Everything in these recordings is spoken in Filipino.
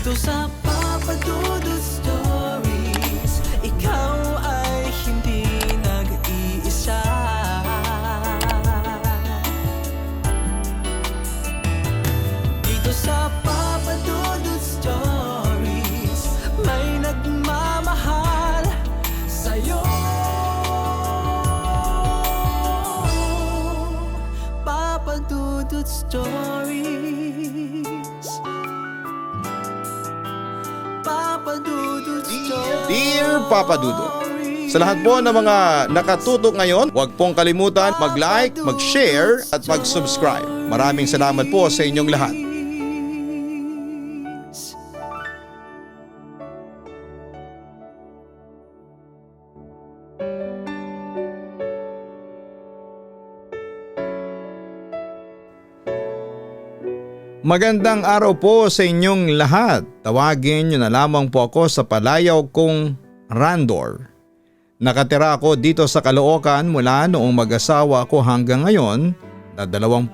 Dito sa Papa Dudut Stories, ikaw ay hindi nag-iisa. Dito sa Papa Dudut Stories, may nagmamahal sa'yo. Papa Dudut Stories, Papa Dudut Stories. Dear Papa Dudut, sa lahat po ng mga nakatutok ngayon, huwag pong kalimutan mag-like, mag-share at mag-subscribe. Maraming salamat po sa inyong lahat. Magandang araw po sa inyong lahat. Tawagin niyo na lamang po ako sa palayaw kong Randor. Nakatira ako dito sa Caloocan mula noong mag-asawa ako hanggang ngayon na 28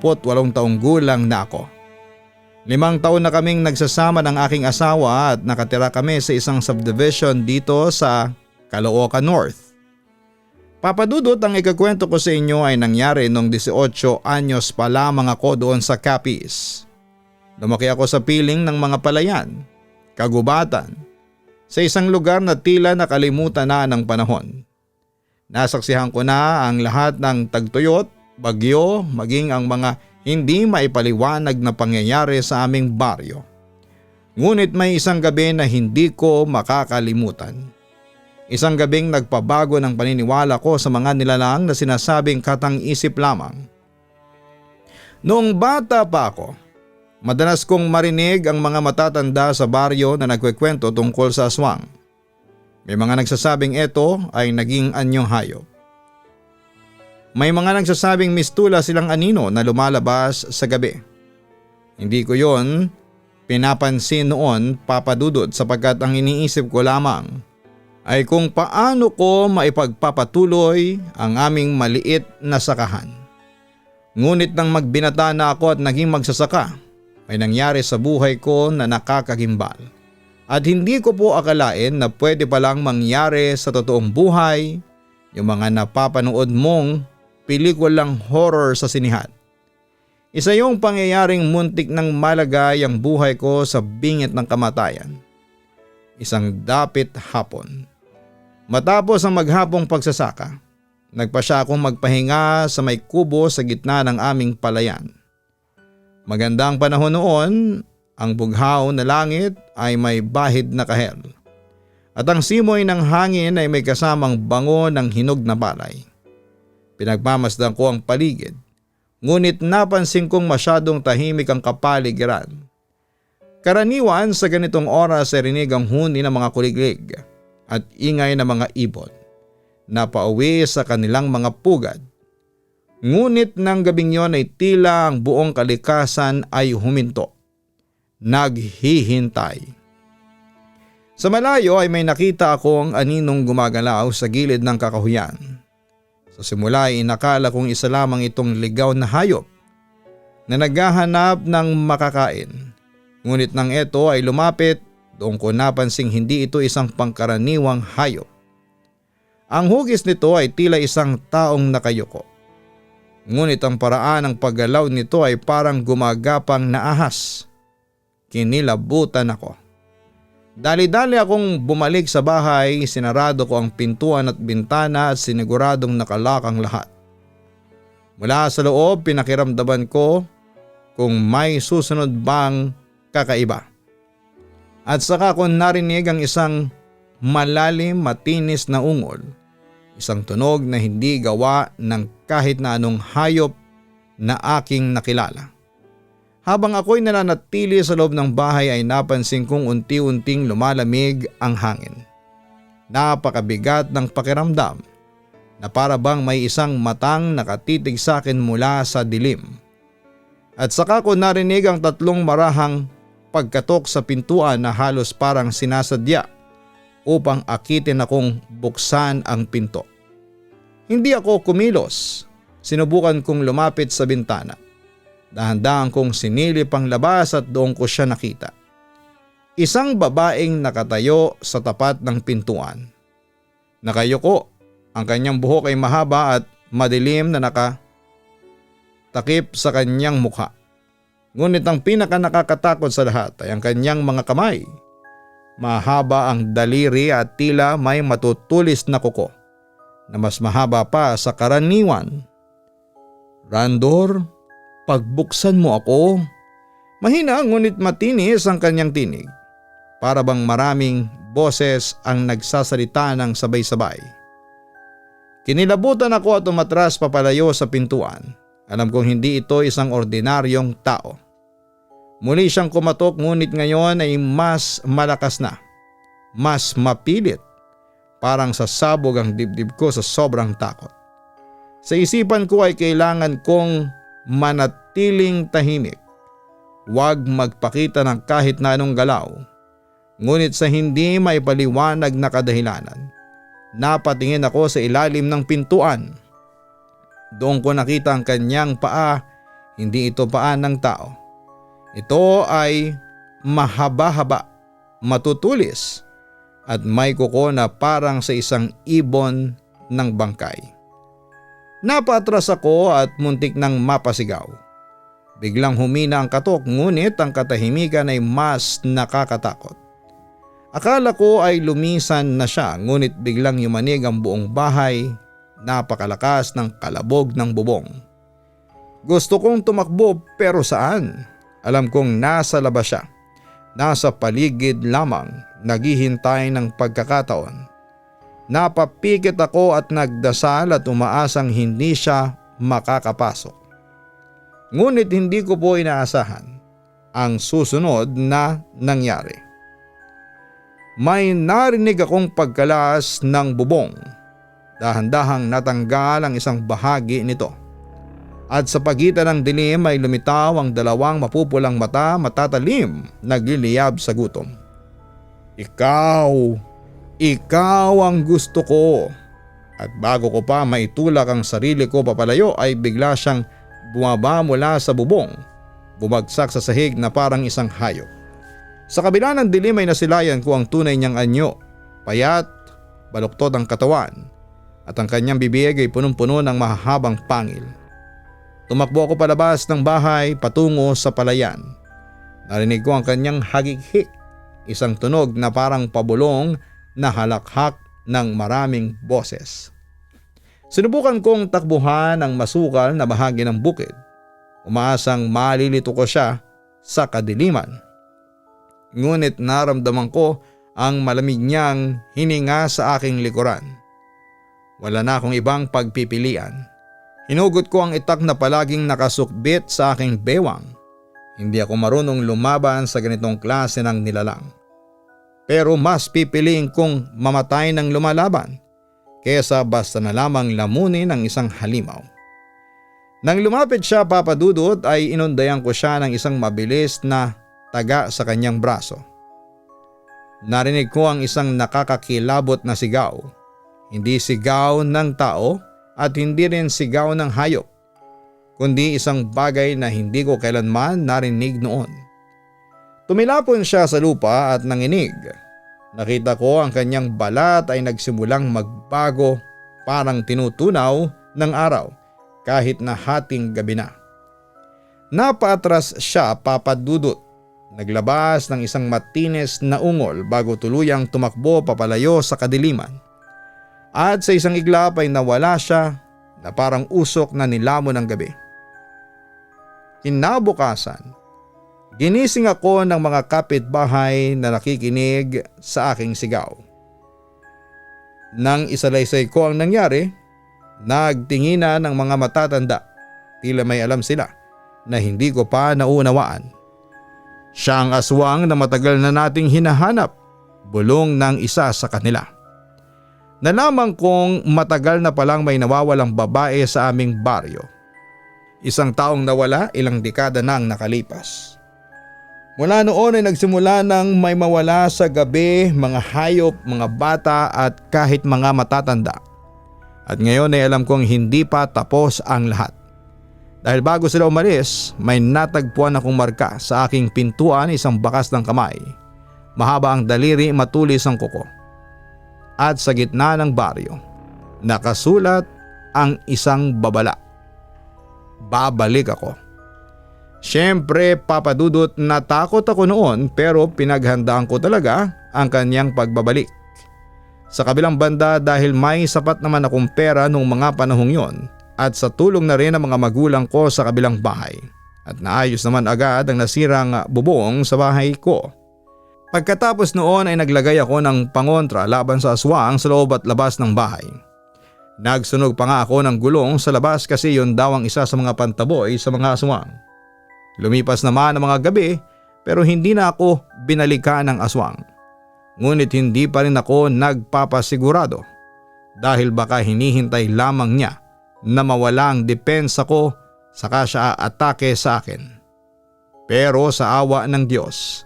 taong gulang na ako. 5 taon na kaming nagsasama ng aking asawa at nakatira kami sa isang subdivision dito sa Caloocan North. Papadudot, ang ikakwento ko sa inyo ay nangyari noong 18 anyos pa lamang ako doon sa Capiz. Lumaki ako sa piling ng mga palayan, kagubatan, sa isang lugar na tila nakalimutan na ng panahon. Nasaksihan ko na ang lahat ng tagtuyot, bagyo, maging ang mga hindi maipaliwanag na pangyayari sa aming baryo. Ngunit may isang gabi na hindi ko makakalimutan. Isang gabing nagpabago ng paniniwala ko sa mga nilalang na sinasabing katang-isip lamang. Noong bata pa ako, madalas kong marinig ang mga matatanda sa baryo na nagkukwento tungkol sa aswang. May mga nagsasabing ito ay naging anyong hayop. May mga nagsasabing mistula silang anino na lumalabas sa gabi. Hindi ko yon pinapansin noon, Papadudod, sapagkat ang iniisip ko lamang ay kung paano ko maipagpapatuloy ang aming maliit na sakahan. Ngunit nang magbinata na ako at naging magsasaka, ay nangyari sa buhay ko na nakakagimbal. At hindi ko po akalain na pwede palang mangyari sa totoong buhay yung mga napapanood mong pelikulang horror sa sinihan. Isa yung pangyayaring muntik ng malagay ang buhay ko sa bingit ng kamatayan. Isang dapit hapon. Matapos ang maghapong pagsasaka, nagpa siya akong magpahinga sa may kubo sa gitna ng aming palayan. Magandang panahon noon, ang bughaw na langit ay may bahid na kahel. At ang simoy ng hangin ay may kasamang bango ng hinog na palay. Pinagmamasdan ko ang paligid, ngunit napansin kong masyadong tahimik ang kapaligiran. Karaniwan sa ganitong oras ay rinig ang huni ng mga kuliglig at ingay ng mga ibon na pauwi sa kanilang mga pugad. Ngunit ng gabing yon ay tila ang buong kalikasan ay huminto, naghihintay. Sa malayo ay may nakita akong aninong gumagalaw sa gilid ng kakahuyan. Sa simula ay inakala kong isa lamang itong ligaw na hayop na naghahanap ng makakain. Ngunit nang ito ay lumapit, doon ko napansing hindi ito isang pangkaraniwang hayop. Ang hugis nito ay tila isang taong nakayuko. Ngunit ang paraan ng paggalaw nito ay parang gumagapang na ahas. Kinilabutan ako. Dali-dali akong bumalik sa bahay, sinarado ko ang pintuan at bintana at siniguradong nakalak ang lahat. Mula sa loob, pinakiramdaman ko kung may susunod bang kakaiba. At saka ko narinig ang isang malalim matinis na ungol. Isang tunog na hindi gawa ng kahit na anong hayop na aking nakilala. Habang ako'y nananatili sa loob ng bahay ay napansin kong unti-unting lumalamig ang hangin. Napakabigat ng pakiramdam na para bang may isang matang nakatitig sa akin mula sa dilim. At saka ko narinig ang 3 marahang pagkatok sa pintuan na halos parang sinasadya upang akitin akong buksan ang pinto. Hindi ako kumilos. Sinubukan kong lumapit sa bintana. Dahan-dahan kong sinilip ang labas at doon ko siya nakita. isang babaeng nakatayo sa tapat ng pintuan. Nakayuko, ang kanyang buhok ay mahaba at madilim na nakatakip sa kanyang mukha. Ngunit ang pinaka nakakatakot sa lahat ay ang kanyang mga kamay. Mahaba ang daliri at tila may matutulis na kuko na mas mahaba pa sa karaniwan. "Randor, pagbuksan mo ako." Mahina ngunit matinis ang kanyang tinig. Para bang maraming boses ang nagsasalita ng sabay-sabay. Kinilabutan ako at umatras papalayo sa pintuan. Alam kong hindi ito isang ordinaryong tao. Muli siyang kumatok ngunit ngayon ay mas malakas na. Mas mapilit. Parang sasabog ang dibdib ko sa sobrang takot. Sa isipan ko ay kailangan kong manatiling tahimik. Huwag magpakita ng kahit na anong galaw. Ngunit sa hindi maipaliwanag na kadahilanan, napatingin ako sa ilalim ng pintuan. Doon ko nakita ang kanyang paa, hindi ito paa ng tao. Ito ay mahaba-haba, matutulis at may kuko na parang sa isang ibon ng bangkay. Napatras ako at muntik nang mapasigaw. Biglang humina ang katok ngunit ang katahimikan ay mas nakakatakot. Akala ko ay lumisan na siya ngunit biglang yumanig ang buong bahay, napakalakas ng kalabog ng bubong. Gusto kong tumakbo pero saan? Alam kong nasa labas siya, nasa paligid lamang, naghihintay ng pagkakataon. Napapikit ako at nagdasal at umaasang hindi siya makakapasok. Ngunit hindi ko po inaasahan ang susunod na nangyari. May narinig akong pagkalas ng bubong. Dahan-dahang natanggal ang isang bahagi nito. At sa pagitan ng dilim ay lumitaw ang dalawang mapupulang mata matatalim nagliliyab sa gutom. Ikaw ang gusto ko." At bago ko pa maitulak ang sarili ko papalayo ay bigla siyang bumaba mula sa bubong. Bumagsak sa sahig na parang isang hayop. Sa kabila ng dilim ay nasilayan ko ang tunay niyang anyo. Payat, baluktot ang katawan at ang kanyang bibig ay punong-puno ng mahahabang pangil. Tumakbo ako palabas ng bahay patungo sa palayan. Narinig ko ang kanyang hagik-hik, isang tunog na parang pabulong na halakhak ng maraming boses. Sinubukan kong takbuhan ang masukal na bahagi ng bukid. Umaasang malilito ko siya sa kadiliman. Ngunit naramdaman ko ang malamig niyang hininga sa aking likuran. Wala na akong ibang pagpipilian. Hinugot ko ang itak na palaging nakasukbit sa aking bewang. Hindi ako marunong lumaban sa ganitong klase ng nilalang. Pero mas pipiliin kong mamatay ng lumalaban kesa basta na lamang lamunin ng isang halimaw. Nang lumapit siya papadudot ay inundayan ko siya ng isang mabilis na taga sa kanyang braso. Narinig ko ang isang nakakakilabot na sigaw. Hindi sigaw ng tao at hindi rin sigaw ng hayop, kundi isang bagay na hindi ko kailanman narinig noon. Tumilapon siya sa lupa at nanginig. Nakita ko ang kanyang balat ay nagsimulang magbago, parang tinutunaw ng araw kahit na hating gabi na. Napaatras siya papadudot. Naglabas ng isang matinis na ungol bago tuluyang tumakbo papalayo sa kadiliman. At sa isang iglap ay nawala siya na parang usok na nilamon ng gabi. Kinabukasan, ginising ako ng mga kapitbahay na nakikinig sa aking sigaw. Nang isalaysay ko ang nangyari, nagtinginan ng mga matatanda. Tila may alam sila na hindi ko pa naunawaan. Siya ang aswang na matagal na nating hinahanap, bulong ng isa sa kanila. Nalaman kong matagal na palang may nawawalang babae sa aming baryo. Isang taong nawala, ilang dekada na ang nakalipas. Mula noon ay nagsimula ng may mawala sa gabi, mga hayop, mga bata at kahit mga matatanda. At ngayon ay alam kong hindi pa tapos ang lahat. Dahil bago sila umalis, may natagpuan akong marka sa aking pintuan, isang bakas ng kamay Mahaba ang daliri, matulis ang kuko. At sa gitna ng baryo, nakasulat ang isang babala. Babalik ako. Siyempre Papa Dudut, natakot ako noon pero pinaghandaan ko talaga ang kanyang pagbabalik. Sa kabilang banda, dahil may sapat naman akong pera nung mga panahong yon at sa tulong na rin ng mga magulang ko sa kabilang bahay, at naayos naman agad ang nasirang bubong sa bahay ko. Pagkatapos noon ay naglagay ako ng pangontra laban sa aswang sa loob at labas ng bahay. Nagsunog pa nga ako ng gulong sa labas kasi yun daw ang isa sa mga pantaboy sa mga aswang. Lumipas naman ang mga gabi pero hindi na ako binalikan ng aswang. Ngunit hindi pa rin ako nagpapasigurado dahil baka hinihintay lamang niya na mawala ang depensa ko saka siya atake sa akin. Pero sa awa ng Diyos,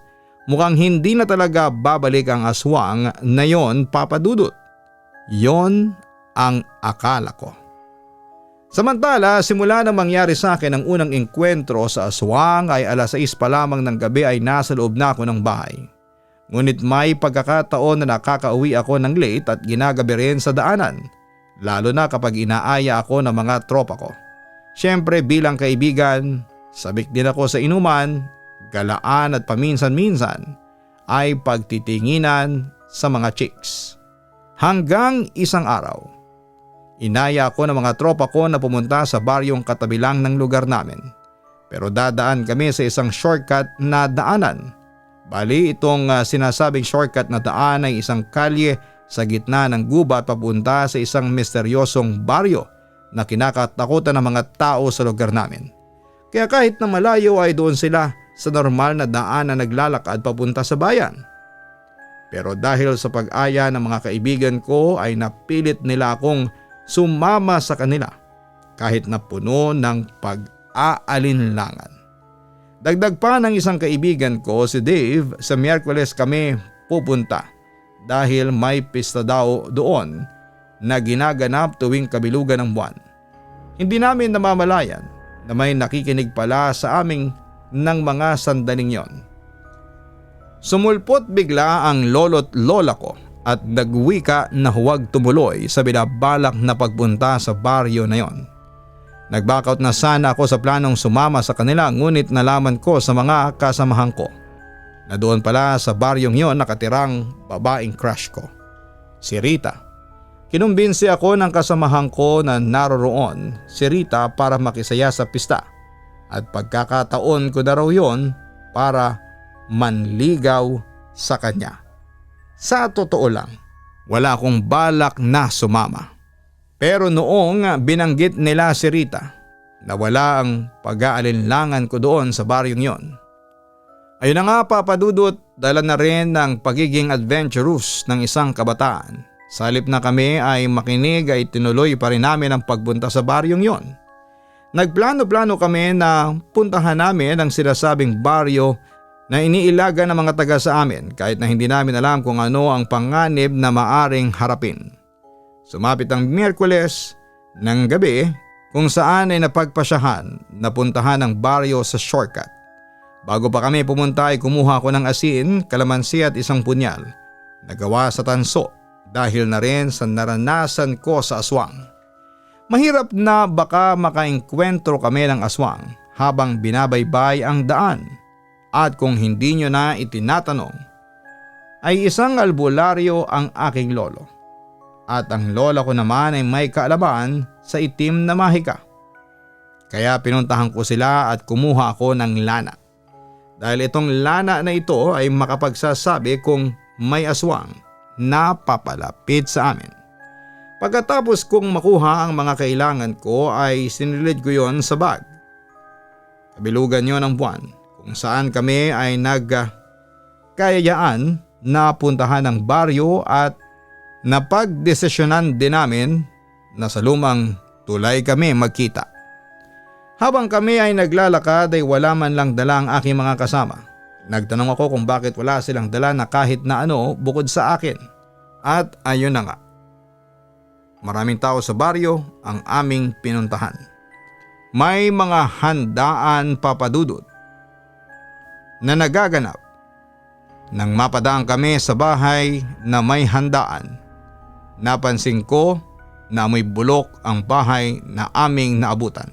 mukhang hindi na talaga babalik ang aswang na yon, Papa Dudut. Yon ang akala ko. Samantala, simula nang mangyari sa akin ang unang engkwentro sa aswang ay 6:00 pa lamang ng gabi ay nasa loob na ako ng bahay. Ngunit may pagkakataon na nakakauwi ako ng late at ginagabi rin sa daanan, lalo na kapag inaaya ako ng mga tropa ko. Siyempre bilang kaibigan, sabik din ako sa inuman, galaan at paminsan-minsan ay pagtitinginan sa mga chicks. Hanggang isang araw, inaya ako ng mga tropa ko na pumunta sa baryong katabi lang ng lugar namin. Pero dadaan kami sa isang shortcut na daanan. Bali itong sinasabing shortcut na daan ay isang kalye sa gitna ng gubat papunta sa isang misteryosong baryo na kinakatakutan ng mga tao sa lugar namin. Kaya kahit na malayo ay doon sila sa normal na daan na naglalakad papunta sa bayan. Pero dahil sa pag-aya ng mga kaibigan ko ay napilit nila akong sumama sa kanila kahit na puno ng pag-aalinlangan. Dagdag pa ng isang kaibigan ko si Dave, sa Miyerkules kami pupunta dahil may pista daw doon na ginaganap tuwing kabilugan ng buwan. Hindi namin namamalayan na may nakikinig pala sa aming ng mga sandaling yon. Sumulpot bigla ang lolo't lola ko at nagwika na huwag tumuloy sa binabalak na pagpunta sa baryo na yon. Nag-backout na sana ako sa planong sumama sa kanila, ngunit nalaman ko sa mga kasamahan ko na doon pala sa baryong yon nakatirang babaeng crush ko, si Rita. Kinumbinsi ako ng kasamahan ko na naroroon si Rita para makisaya sa pista at pagkakataon ko na raw yon para manligaw sa kanya. Sa totoo lang, wala akong balak na sumama. Pero noong binanggit nila si Rita na wala ang pag-aalinlangan ko doon sa baryong yon. Ayun na nga Papa Dudut, dala na rin ng pagiging adventurous ng isang kabataan. Sa halip na kami ay makinig ay tinuloy pa rin namin ang pagpunta sa baryong yon. Nagplano-plano kami na puntahan namin ang sinasabing baryo na iniilaga ng mga taga sa amin kahit na hindi namin alam kung ano ang panganib na maaring harapin. Sumapit ang Miyerkules ng gabi kung saan ay napagpasyahan na puntahan ang baryo sa shortcut. Bago pa kami pumunta ay kumuha ko ng asin, kalamansi at isang punyal na gawa sa tanso dahil na rin sa naranasan ko sa aswang. Mahirap na baka makaengkwentro kami ng aswang habang binabaybay ang daan. At kung hindi nyo na itinatanong, ay isang albularyo ang aking lolo. At ang lola ko naman ay may kaalaman sa itim na mahika. Kaya pinuntahan ko sila at kumuha ako ng lana. Dahil itong lana na ito ay makapagsasabi kung may aswang na papalapit sa amin. Pagkatapos kong makuha ang mga kailangan ko ay sinilid ko yon sa bag. Kabilugan yon ng buwan kung saan kami ay nagkayayaan na puntahan ng baryo at napagdesisyonan din namin na sa lumang tulay kami magkita. Habang kami ay naglalakad ay wala man lang dala ang aking mga kasama. Nagtanong ako kung bakit wala silang dala na kahit na ano bukod sa akin. At ayun na nga. Maraming tao sa baryo ang aming pinuntahan. May mga handaan, Papa Dudut, na nagaganap Nang mapadaan kami sa bahay na may handaan, napansin ko na amoy bulok ang bahay na aming naabutan.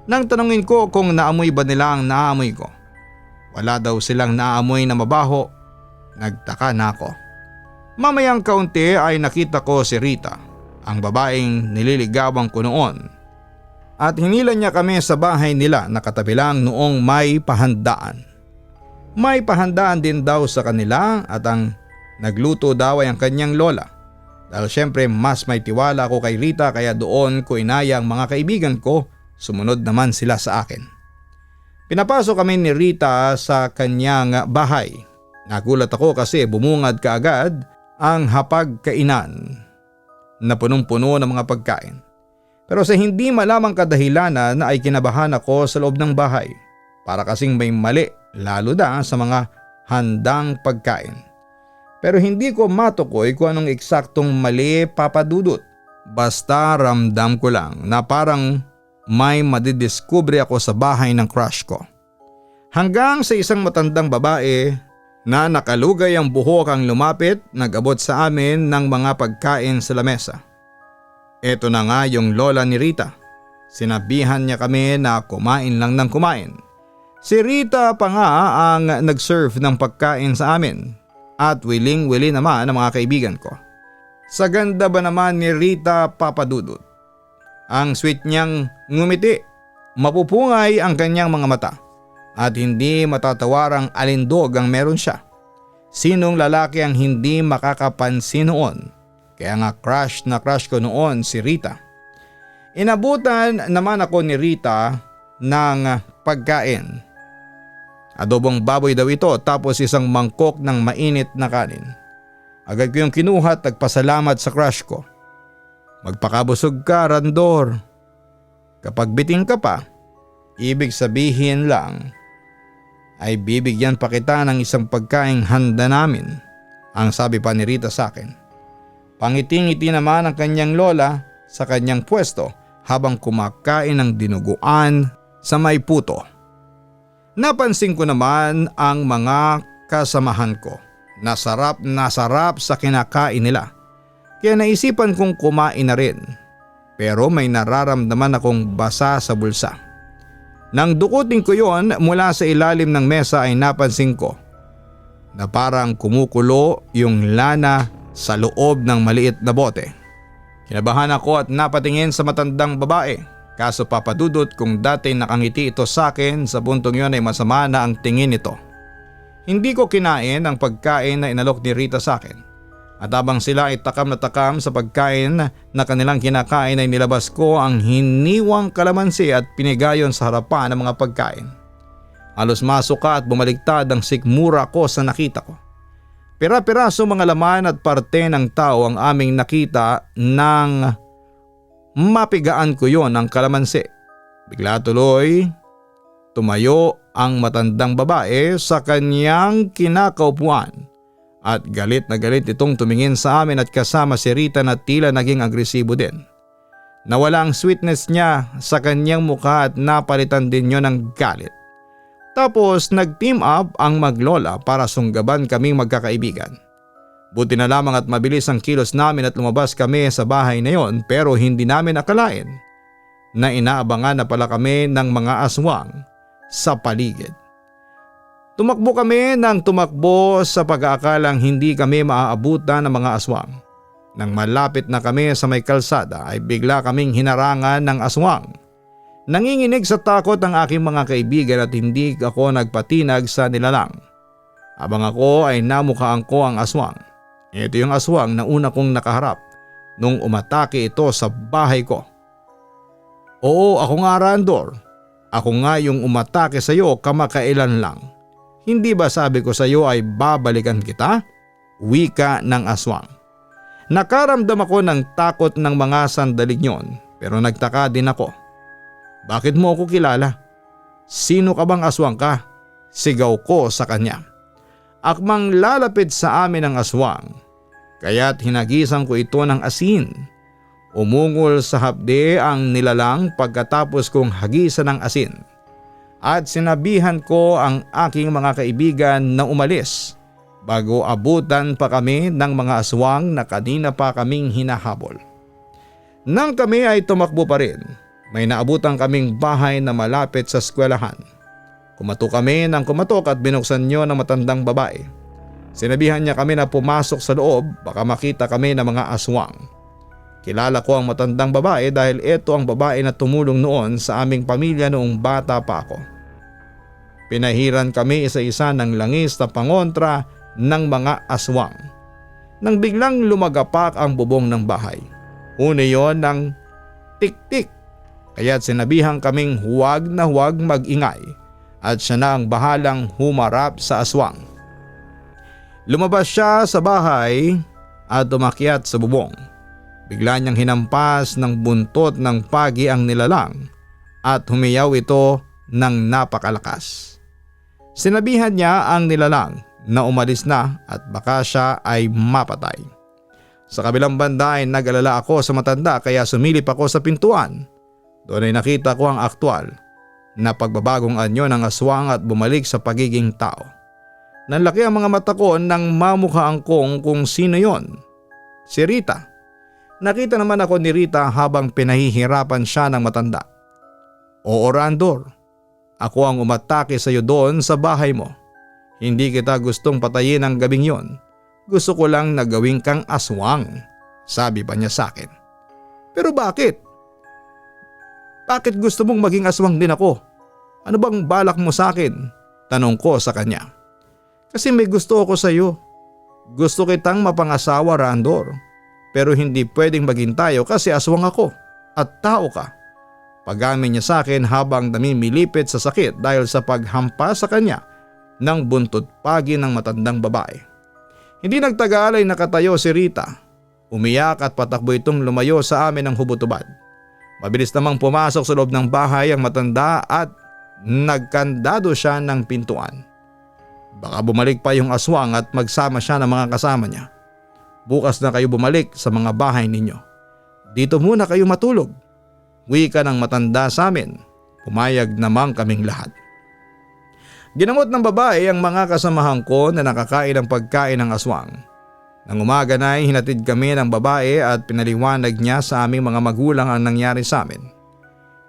Nang tanungin ko kung naamoy ba nila ang naamoy ko, wala daw silang naamoy na mabaho. Nagtaka na ako. Mamayang kaunti ay nakita ko si Rita, ang babaeng nililigawan ko noon, at hinila niya kami sa bahay nila na katabi lang noong may pahandaan. May pahandaan din daw sa kanila at ang nagluto daw ay ang kanyang lola. Dahil syempre mas may tiwala ako kay Rita kaya doon ko inaya ang mga kaibigan ko, sumunod naman sila sa akin. Pinapasok kami ni Rita sa kanyang bahay. Nagulat ako kasi bumungad kaagad ang hapagkainan na punong-puno ng mga pagkain. Pero sa hindi malamang kadahilanan ay kinabahan ako sa loob ng bahay. Para kasing may mali lalo na sa mga handang pagkain. Pero hindi ko matukoy kung anong eksaktong mali, Papa Dudut. Basta ramdam ko lang na parang may madidiskubre ako sa bahay ng crush ko. Hanggang sa isang matandang babae na nakalugay ang buhok ang lumapit, nag-abot sa amin ng mga pagkain sa lamesa. Ito na nga yung lola ni Rita. Sinabihan niya kami na kumain lang ng kumain. Si Rita pa nga ang nag-serve ng pagkain sa amin at willing-willing naman ang mga kaibigan ko. Sa ganda ba naman ni Rita, Papa Dudut? Ang sweet niyang ngumiti, mapupungay ang kanyang mga mata at hindi matatawarang alindog ang meron siya. Sinong lalaki ang hindi makakapansin noon? Kaya nga crush na crush ko noon si Rita. Inabutan naman ako ni Rita ng pagkain. Adobong baboy daw ito tapos isang mangkok ng mainit na kanin. Agad ko yung kinuha at nagpasalamat sa crush ko. Magpakabusog ka, Randor. Kapag biting ka pa, ibig sabihin lang ay bibigyan pa kita ng isang pagkaing handa namin, ang sabi pa ni Rita sa akin. Pangiting-ngiti naman ang kanyang lola sa kanyang pwesto habang kumakain ng dinuguan sa may puto. Napansin ko naman ang mga kasamahan ko na sarap sa kinakain nila. Kaya naisipan kong kumain na rin. Pero may nararamdaman akong basa sa bulsa. Nang dukutin ko yon mula sa ilalim ng mesa ay napansin ko na parang kumukulo yung lana sa loob ng maliit na bote. Kinabahan ako at napatingin sa matandang babae. Kaso Papa Dudut, kung dati nakangiti ito sa akin, sa puntong yon ay masama na ang tingin nito. Hindi ko kinain ang pagkain na inalok ni Rita sa akin. At habang sila ay takam na takam sa pagkain na kanilang kinakain ay nilabas ko ang hiniwang kalamansi at pinigayon sa harapan ng mga pagkain. Halos masuka at bumaliktad ang sikmura ko sa nakita ko. Pira-piraso mga laman at parte ng tao ang aming nakita nang mapigaan ko yon ng kalamansi. Bigla tuloy tumayo ang matandang babae sa kanyang kinakaupuan at galit na galit itong tumingin sa amin at kasama si Rita na tila naging agresibo din. Nawala ang sweetness niya sa kanyang mukha at napalitan din yon ng galit. Tapos nag-team up ang maglola para sunggaban kaming magkakaibigan. Buti na lamang at mabilis ang kilos namin at lumabas kami sa bahay na yon, pero hindi namin akalain na inaabangan na pala kami ng mga aswang sa paligid. Tumakbo kami ng tumakbo sa pag-aakalang hindi kami maaabutan ng mga aswang. Nang malapit na kami sa may kalsada ay bigla kaming hinarangan ng aswang. Nanginginig sa takot ang aking mga kaibigan at hindi ako nagpatinag sa nilalang. Habang ako ay namukhaan ko ang aswang. Ito yung aswang na una kong nakaharap nung umatake ito sa bahay ko. Oo, ako nga, Randor. Ako nga yung umatake sa iyo kamakailan lang. Hindi ba sabi ko sa iyo ay babalikan kita? Wika ng aswang. Nakaramdam ako ng takot ng mga sandaling yon, pero nagtaka din ako. Bakit mo ako kilala? Sino ka bang aswang ka? Sigaw ko sa kanya. Akmang lalapit sa amin ang aswang. Kaya't hinagisan ko ito ng asin. Umungol sa hapde ang nilalang pagkatapos kong hagisan ng asin. At sinabihan ko ang aking mga kaibigan na umalis bago abutan pa kami ng mga aswang na kanina pa kaming hinahabol. Nang kami ay tumakbo pa rin, may naabutan kaming bahay na malapit sa eskwelahan. Kumatok kami ng kumatok at binuksan niyo ng matandang babae. Sinabihan niya kami na pumasok sa loob, baka makita kami ng mga aswang. Kilala ko ang matandang babae dahil ito ang babae na tumulong noon sa aming pamilya noong bata pa ako. Pinahiran kami isa-isa ng langis na pangontra ng mga aswang. Nang biglang lumagapak ang bubong ng bahay. Una yon ng tik-tik, kaya't sinabihan kaming huwag na huwag mag-ingay at siya na ang bahalang humarap sa aswang. Lumabas siya sa bahay at umakyat sa bubong. Bigla niyang hinampas ng buntot ng pagi ang nilalang at humiyaw ito ng napakalakas. Sinabihan niya ang nilalang na umalis na at baka siya ay mapatay. Sa kabilang banda ay nag-alala ako sa matanda kaya sumilip ako sa pintuan. Doon ay nakita ko ang aktwal na pagbabagong anyo ng aswang at bumalik sa pagiging tao. Nanlaki ang mga mata ko nang mamukhaan kong kung sino yon. Si Rita. Nakita naman ako ni Rita habang pinahihirapan siya ng matanda. Oo Randor, ako ang umatake sa iyo doon sa bahay mo. Hindi kita gustong patayin ng gabing yon. Gusto ko lang na gawin kang aswang, sabi pa niya sa akin. Pero bakit? Bakit gusto mong maging aswang din ako? Ano bang balak mo sa akin? Tanong ko sa kanya. Kasi may gusto ako sa iyo. Gusto kitang mapangasawa Randor. Pero hindi pwedeng maging tayo kasi aswang ako at tao ka. Pag-amin niya sa akin habang namimilipit sa sakit dahil sa paghampas sa kanya ng buntot pagi ng matandang babae. Hindi nagtagal ay nakatayo si Rita. Umiyak at patakbo itong lumayo sa amin ng hubot-hubad. Mabilis namang pumasok sa loob ng bahay ang matanda at nagkandado siya ng pintuan. Baka bumalik pa yung aswang at magsama siya ng mga kasama niya. Bukas na kayo bumalik sa mga bahay ninyo. Dito muna kayo matulog. Wika ng matanda sa amin. Pumayag namang kaming lahat. Ginamot ng babae ang mga kasamahan ko na nakakain ng pagkain ng aswang. Nang umaga na ay hinatid kami ng babae at pinaliwanag niya sa aming mga magulang ang nangyari sa amin.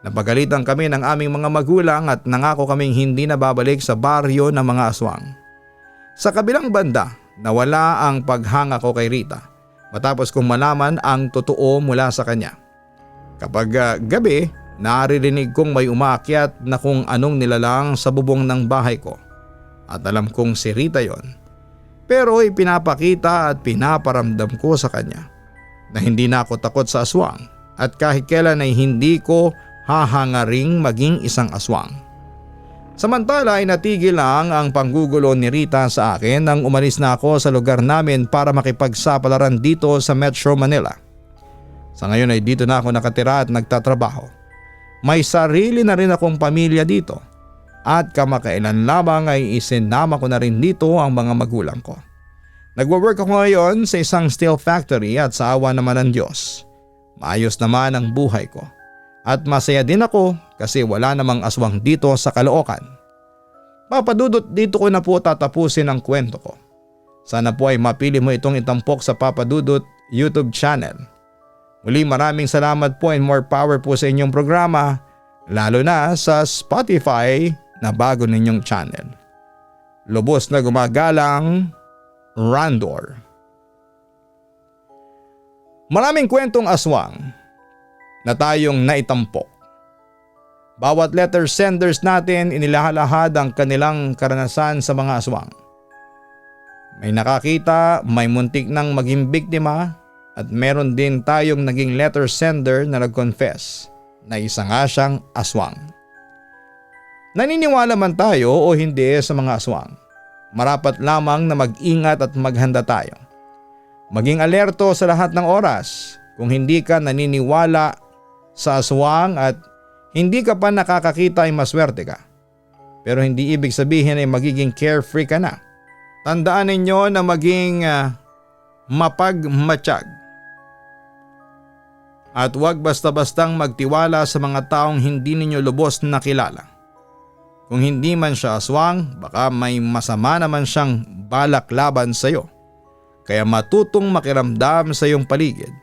Napagalitan kami ng aming mga magulang at nangako kaming hindi na babalik sa baryo ng mga aswang. Sa kabilang banda, nawala ang paghanga ko kay Rita matapos kong malaman ang totoo mula sa kanya. Kapag gabi, naririnig kong may umaakyat na kung anong nilalang sa bubong ng bahay ko at alam kong si Rita yon. Pero ipinapakita at pinaparamdam ko sa kanya na hindi na ako takot sa aswang at kahit kailan ay hindi ko hahangaring maging isang aswang. Samantala ay natigil lang ang panggugulo ni Rita sa akin nang umalis na ako sa lugar namin para makipagsapalaran dito sa Metro Manila. Sa ngayon ay dito na ako nakatira at nagtatrabaho. May sarili na rin akong pamilya dito at kamakailan lamang ay isinama ko na rin dito ang mga magulang ko. Nagwo-work ako ngayon sa isang steel factory at sa awa naman ng Diyos, maayos naman ang buhay ko. At masaya din ako kasi wala namang aswang dito sa Caloocan. Papadudot, dito ko na po tatapusin ang kwento ko. Sana po ay mapili mo itong itampok sa Papadudot YouTube channel. Muli maraming salamat po and more power po sa inyong programa, lalo na sa Spotify na bago ninyong channel. Lubos na gumagalang, Randor. Maraming kwentong aswang na tayong naitampok. Bawat letter senders natin inilahalahad ang kanilang karanasan sa mga aswang. May nakakita, may muntik nang maging biktima at meron din tayong naging letter sender na nag-confess na isa nga siyang aswang. Naniniwala man tayo o hindi sa mga aswang, marapat lamang na mag-ingat at maghanda tayo. Maging alerto sa lahat ng oras. Kung hindi ka naniniwala sa aswang at hindi ka pa nakakakita ay maswerte ka. Pero hindi ibig sabihin ay magiging carefree ka na. Tandaan ninyo na maging mapagmatsyag. At huwag basta-bastang magtiwala sa mga taong hindi ninyo lubos na kilala. Kung hindi man siya aswang, baka may masama naman siyang balak laban sa iyo. Kaya matutong makiramdam sa iyong paligid.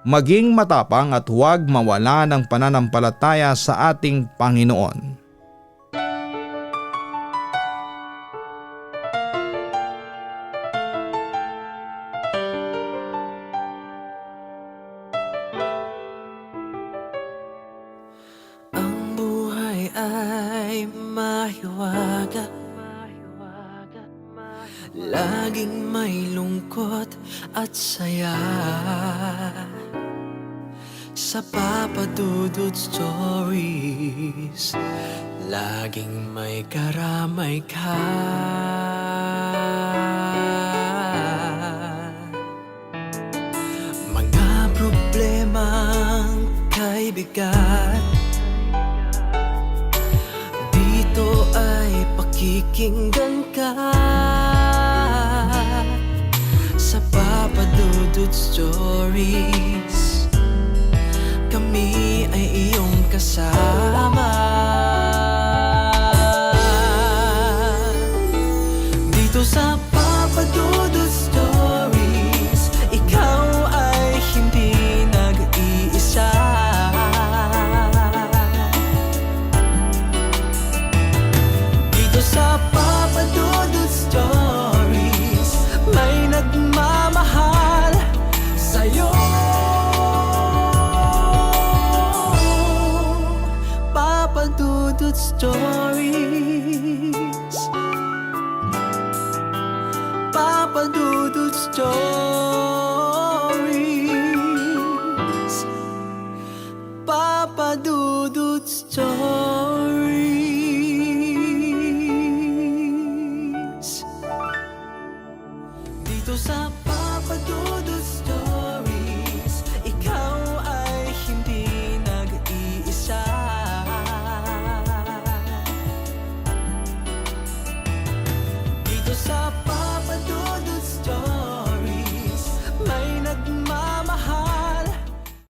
Maging matapang at huwag mawala ng pananampalataya sa ating Panginoon. Ang buhay ay mahiwaga, laging may lungkot at saya. Sa Papa Dudut Stories, laging may karamay ka. Mga problemang kay bigat, dito ay pakikinggan ka. Sa Papa Dudut Stories, kami ay iyong kasama. Dito sa Papa Dudut Stories, ikaw ay hindi nag-iisa. Dito sa Papa Dudut Stories, may nagmamahal sa'yo. Papa Dudut Stories, Papa Dudut Stories.